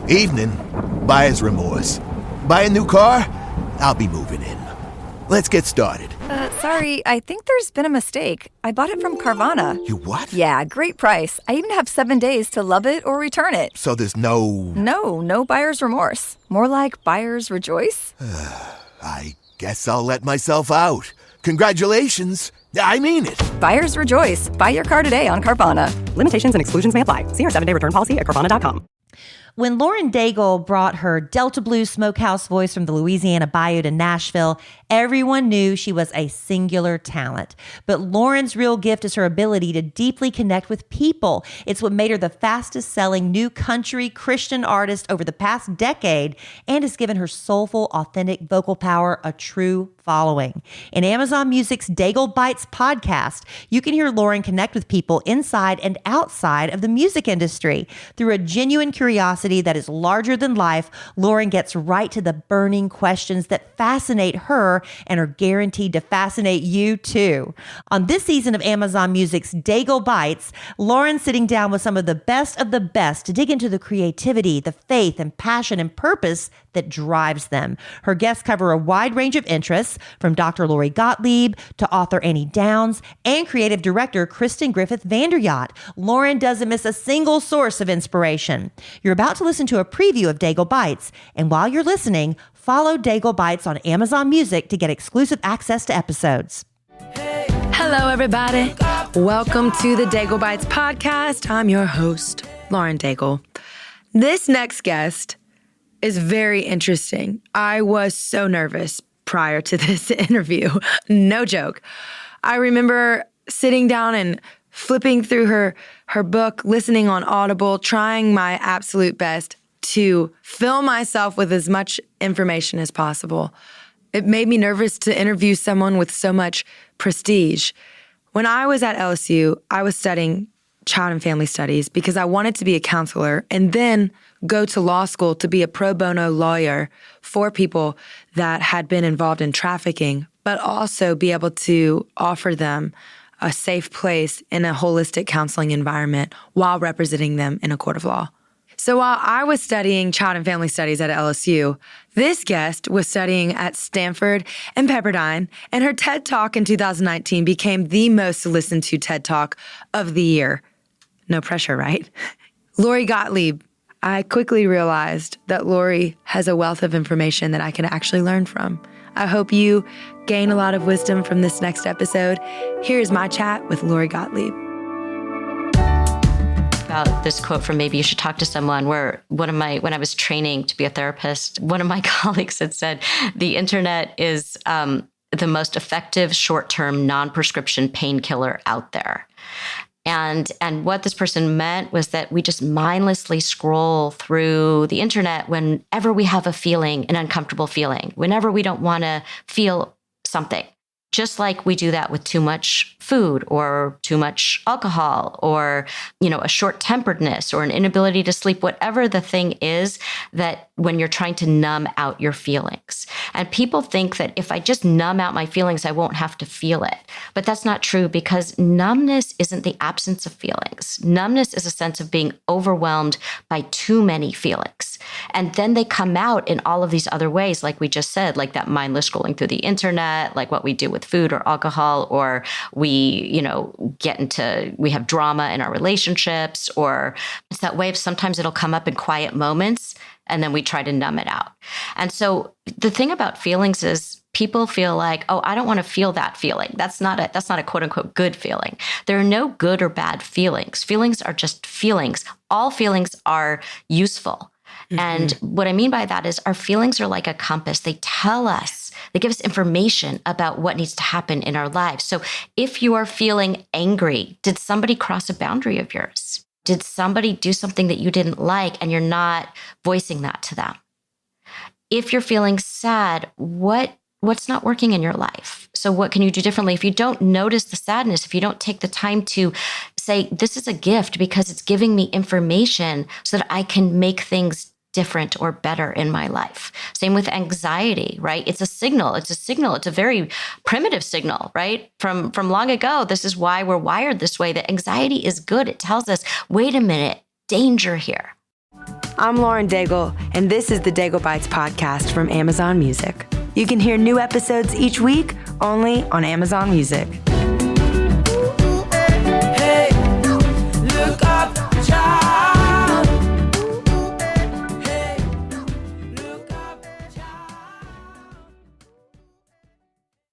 Evening. Buyer's remorse. Buy a new car? I'll be moving in. Let's get started. Sorry, I think there's been a mistake. I bought it from Carvana. You what? Yeah, great price. I even have 7 days to love it or return it. So there's no... No buyer's remorse. More like buyer's rejoice. I guess I'll let myself out. Congratulations. I mean it. Buyer's rejoice. Buy your car today on Carvana. Limitations and exclusions may apply. See our 7-day return policy at Carvana.com. When Lauren Daigle brought her Delta Blues smokehouse voice from the Louisiana Bayou to Nashville, everyone knew she was a singular talent. But Lauren's real gift is her ability to deeply connect with people. It's what made her the fastest selling new country Christian artist over the past decade and has given her soulful, authentic vocal power a true following. In Amazon Music's Daigle Bites podcast, you can hear Lauren connect with people inside and outside of the music industry. Through a genuine curiosity that is larger than life, Lauren gets right to the burning questions that fascinate her and are guaranteed to fascinate you too. On this season of Amazon Music's Daigle Bites, Lauren's sitting down with some of the best to dig into the creativity, the faith and passion and purpose that drives them. Her guests cover a wide range of interests, from Dr. Lori Gottlieb to author Annie Downs and creative director Kristen Griffith Vanderyacht. Lauren doesn't miss a single source of inspiration. You're about to listen to a preview of Daigle Bites, and while you're listening, follow Daigle Bites on Amazon Music to get exclusive access to episodes. Hello, everybody. Welcome to the Daigle Bites podcast. I'm your host, Lauren Daigle. This next guest is very interesting. I was so nervous prior to this interview. No joke. I remember sitting down and flipping through her book, listening on Audible, trying my absolute best to fill myself with as much information as possible. It made me nervous to interview someone with so much prestige. When I was at LSU, I was studying child and family studies because I wanted to be a counselor and then go to law school to be a pro bono lawyer for people that had been involved in trafficking, but also be able to offer them a safe place in a holistic counseling environment while representing them in a court of law. So while I was studying child and family studies at LSU, this guest was studying at Stanford and Pepperdine, and her TED Talk in 2019 became the most listened to TED Talk of the year. No pressure, right? Lori Gottlieb. I quickly realized that Lori has a wealth of information that I can actually learn from. I hope you gain a lot of wisdom from this next episode. Here's my chat with Lori Gottlieb. About this quote from Maybe You Should Talk to Someone, where when I was training to be a therapist, one of my colleagues had said, the internet is the most effective short-term non-prescription painkiller out there. And what this person meant was that we just mindlessly scroll through the internet whenever we have a feeling, an uncomfortable feeling, whenever we don't want to feel something. Just like we do that with too much food or too much alcohol or, a short-temperedness or an inability to sleep, whatever the thing is that when you're trying to numb out your feelings. And people think that if I just numb out my feelings, I won't have to feel it. But that's not true, because numbness isn't the absence of feelings. Numbness is a sense of being overwhelmed by too many feelings. And then they come out in all of these other ways, like we just said, like that mindless scrolling through the internet, like what we do with food or alcohol, or we have drama in our relationships, or it's that way of sometimes it'll come up in quiet moments and then we try to numb it out. And so the thing about feelings is people feel like, oh, I don't want to feel that feeling. That's not a quote unquote good feeling. There are no good or bad feelings. Feelings are just feelings. All feelings are useful. Mm-hmm. And what I mean by that is our feelings are like a compass. They tell us, they give us information about what needs to happen in our lives. So if you are feeling angry, did somebody cross a boundary of yours? Did somebody do something that you didn't like and you're not voicing that to them? If you're feeling sad, what's not working in your life? So what can you do differently? If you don't notice the sadness, if you don't take the time to say, this is a gift because it's giving me information so that I can make things different or better in my life. Same with anxiety, right? It's a signal. It's a very primitive signal, right? From long ago. This is why we're wired this way, that anxiety is good. It tells us, wait a minute, danger here. I'm Lauren Daigle, and this is the Daigle Bites podcast from Amazon Music. You can hear new episodes each week only on Amazon Music.